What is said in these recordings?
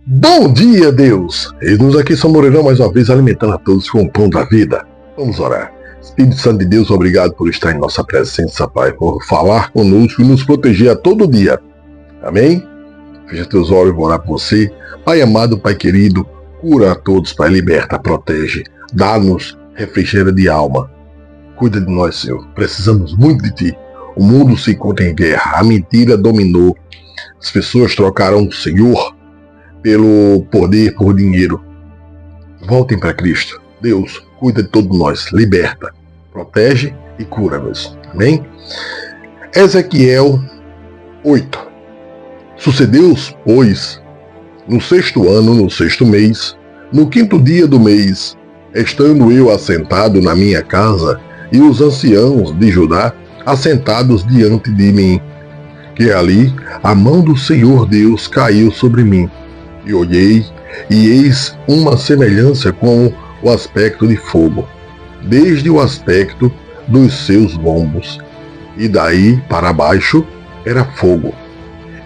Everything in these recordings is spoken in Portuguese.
Bom dia, Deus! Eis-nos aqui, São Moreirão, mais uma vez alimentando a todos com o pão da vida. Vamos orar. Espírito Santo de Deus, obrigado por estar em nossa presença, Pai, por falar conosco e nos proteger a todo dia. Amém? Fecha teus olhos, vou orar por você. Pai amado, Pai querido, cura a todos, Pai, liberta, protege, dá-nos refrigério de alma. Cuida de nós, Senhor. Precisamos muito de Ti. O mundo se encontra em guerra, a mentira dominou. As pessoas trocaram o Senhor pelo poder, por dinheiro. Voltem para Cristo. Deus, cuida de todos nós, liberta, protege e cura-nos. Amém? Ezequiel 8. Sucedeu, pois, no 6º ano, no 6º mês, no 5º dia do mês, estando eu assentado na minha casa, e os anciãos de Judá assentados diante de mim, que ali a mão do Senhor Deus caiu sobre mim. E olhei, e eis uma semelhança com o aspecto de fogo, desde o aspecto dos seus lombos, e daí para baixo era fogo,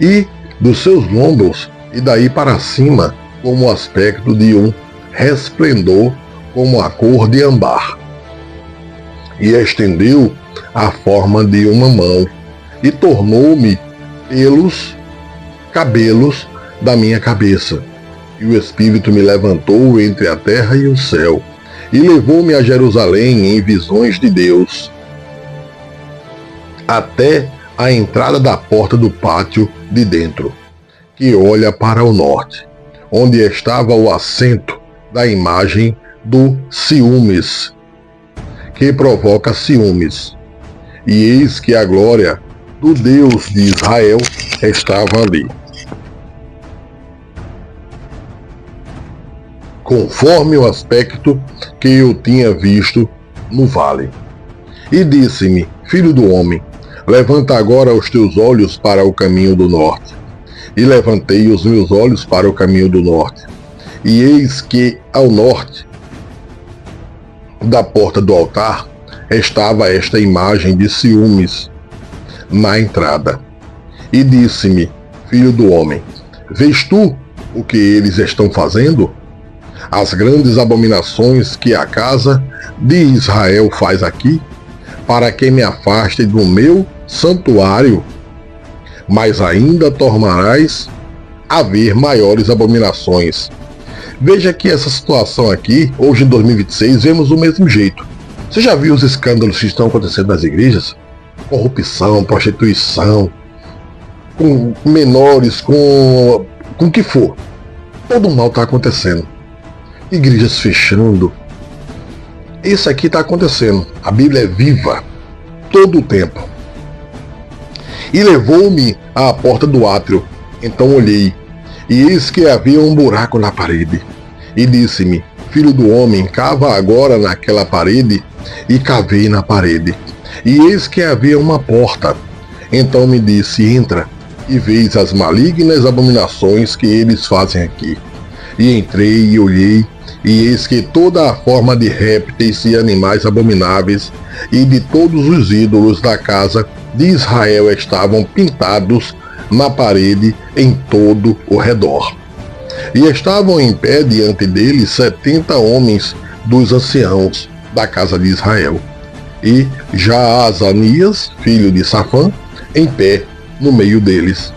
e dos seus lombos, e daí para cima, como o aspecto de um resplendor, como a cor de âmbar. E estendeu a forma de uma mão, e tornou-me pelos cabelos da minha cabeça. E o Espírito me levantou entre a terra e o céu, e levou-me a Jerusalém em visões de Deus, até a entrada da porta do pátio de dentro, que olha para o norte, onde estava o assento da imagem do ciúmes, que provoca ciúmes. E eis que a glória do Deus de Israel estava ali, conforme o aspecto que eu tinha visto no vale. E disse-me: Filho do homem, levanta agora os teus olhos para o caminho do norte. E levantei os meus olhos para o caminho do norte, e eis que ao norte da porta do altar estava esta imagem de ciúmes na entrada. E disse-me: Filho do homem, vês tu o que eles estão fazendo? As grandes abominações que a casa de Israel faz aqui, para que me afaste do meu santuário. Mas ainda tornarás a ver maiores abominações. Veja que essa situação aqui, hoje em 2026, vemos do mesmo jeito. Você já viu os escândalos que estão acontecendo nas igrejas? Corrupção, prostituição, com menores, com o que for. Todo mal está acontecendo. Igrejas fechando. Isso aqui está acontecendo. A Bíblia é viva todo o tempo. E levou-me à porta do átrio. Então olhei, e eis que havia um buraco na parede. E disse-me: Filho do homem, cava agora naquela parede. E cavei na parede, e eis que havia uma porta. Então me disse: Entra, e vês as malignas abominações que eles fazem aqui. E entrei e olhei, e eis que toda a forma de répteis e animais abomináveis, e de todos os ídolos da casa de Israel estavam pintados na parede em todo o redor. E estavam em pé diante dele 70 homens dos anciãos da casa de Israel, e já Azanias, filho de Safã, em pé no meio deles.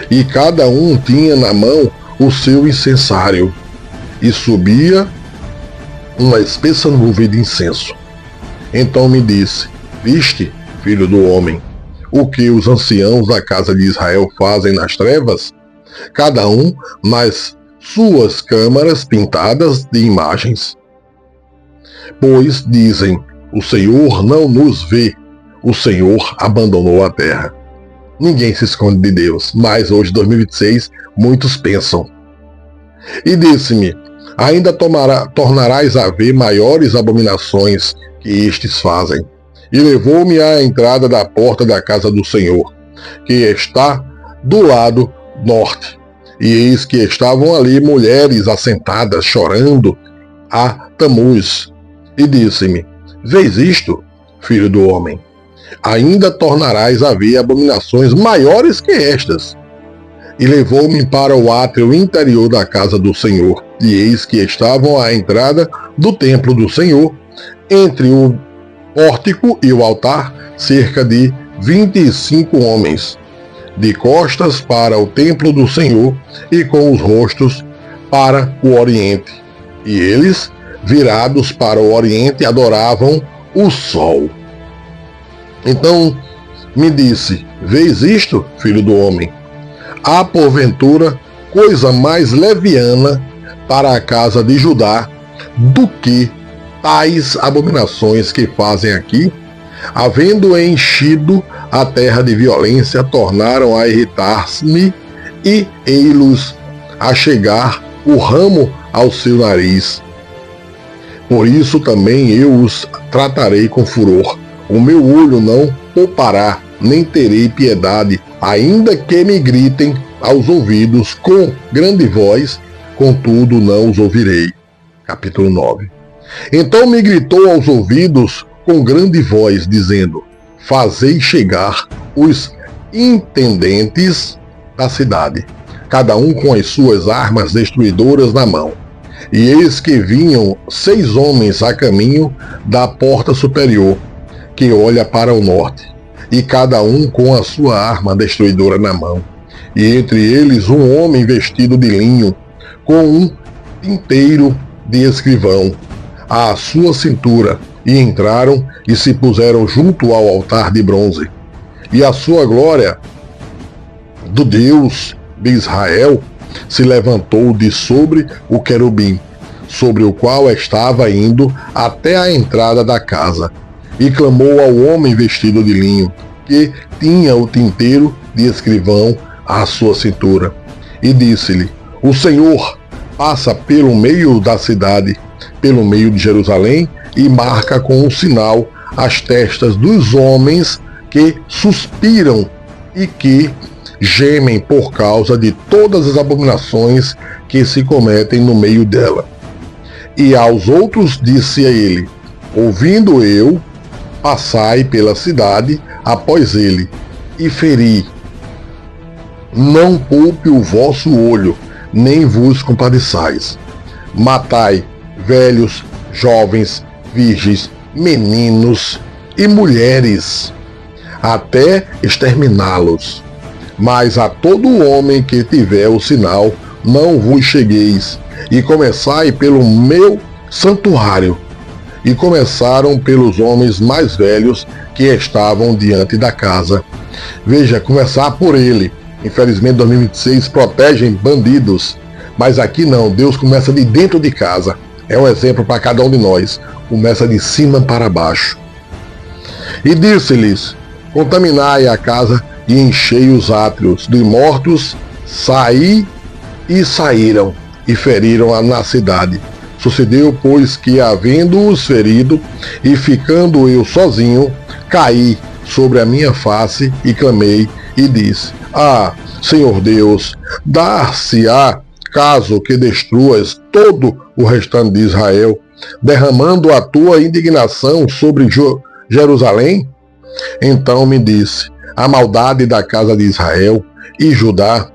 E cada um tinha na mão o seu incensário, e subia uma espessa nuvem de incenso. Então me disse: Viste, filho do homem, o que os anciãos da casa de Israel fazem nas trevas? Cada um nas suas câmaras pintadas de imagens. Pois dizem: o Senhor não nos vê, o Senhor abandonou a terra. Ninguém se esconde de Deus, mas hoje, 2026, muitos pensam. E disse-me: ainda tornarás a ver maiores abominações que estes fazem. E levou-me à entrada da porta da casa do Senhor, que está do lado norte. E eis que estavam ali mulheres assentadas, chorando a Tamuz. E disse-me: Vês isto, filho do homem? Ainda tornarás a ver abominações maiores que estas. e levou-me para o átrio interior da casa do Senhor. E eis que estavam à entrada do templo do Senhor, entre o pórtico e o altar, cerca de 25 homens, de costas para o templo do Senhor e com os rostos para o oriente. E eles, virados para o oriente, adoravam o sol. Então me disse: vês isto, filho do homem? Há porventura coisa mais leviana para a casa de Judá do que tais abominações que fazem aqui? Havendo enchido a terra de violência, tornaram a irritar-me e ei-los a chegar o ramo ao seu nariz. Por isso também eu os tratarei com furor. O meu olho não poupará, nem terei piedade, ainda que me gritem aos ouvidos com grande voz, contudo não os ouvirei. Capítulo 9. Então me gritou aos ouvidos com grande voz, dizendo: fazei chegar os intendentes da cidade, cada um com as suas armas destruidoras na mão. E eis que vinham 6 homens a caminho da porta superior, que olha para o norte, e cada um com a sua arma destruidora na mão. E entre eles um homem vestido de linho, com um tinteiro de escrivão à sua cintura, e entraram e se puseram junto ao altar de bronze. E a sua glória do Deus de Israel se levantou de sobre o querubim, sobre o qual estava indo até a entrada da casa, e clamou ao homem vestido de linho, que tinha o tinteiro de escrivão à sua cintura, e disse-lhe: o Senhor passa pelo meio da cidade, pelo meio de Jerusalém, e marca com um sinal as testas dos homens que suspiram e que gemem por causa de todas as abominações que se cometem no meio dela. E aos outros disse a ele: ouvindo eu, passai pela cidade após ele, e feri. Não poupe o vosso olho, nem vos compadeçais. Matai velhos, jovens, virgens, meninos e mulheres, até exterminá-los. Mas a todo homem que tiver o sinal, não vos chegueis, e começai pelo meu santuário. E começaram pelos homens mais velhos que estavam diante da casa. Veja, começar por ele. Infelizmente, 2026 protegem bandidos, mas aqui não, Deus começa de dentro de casa. É um exemplo para cada um de nós. Começa de cima para baixo. E disse-lhes: contaminai a casa e enchei os átrios de mortos, saí e saíram, e feriram-a na cidade. Sucedeu, pois, que, havendo-os ferido, e ficando eu sozinho, caí sobre a minha face e clamei, e disse: ah, Senhor Deus, dar-se-á caso que destruas todo o restante de Israel, derramando a tua indignação sobre Jerusalém? Então me disse: a maldade da casa de Israel e Judá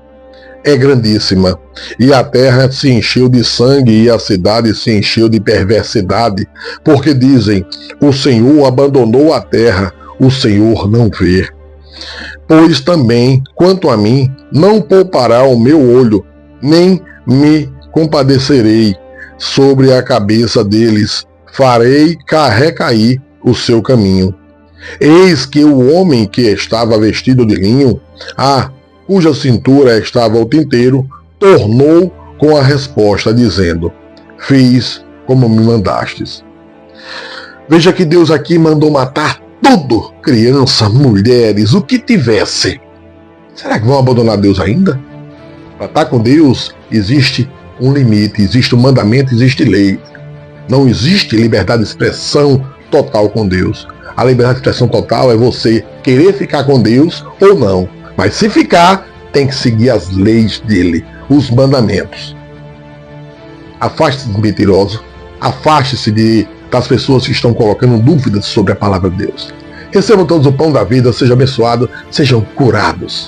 é grandíssima, e a terra se encheu de sangue e a cidade se encheu de perversidade, porque dizem: o Senhor abandonou a terra, o Senhor não vê. Pois também, quanto a mim, não poupará o meu olho, nem me compadecerei sobre a cabeça deles, farei recair o seu caminho. Eis que o homem que estava vestido de linho, cuja cintura estava o tinteiro, tornou com a resposta, dizendo: fiz como me mandastes. Veja que Deus aqui mandou matar tudo, criança, mulheres, o que tivesse. Será que vão abandonar Deus ainda? Para estar com Deus existe um limite, existe um mandamento, existe lei. Não existe liberdade de expressão total com Deus. A liberdade de expressão total é você querer ficar com Deus ou não. Mas se ficar, tem que seguir as leis dele, os mandamentos. Afaste-se de mentiroso, afaste-se das pessoas que estão colocando dúvidas sobre a palavra de Deus. Recebam todos o pão da vida, sejam abençoados, sejam curados.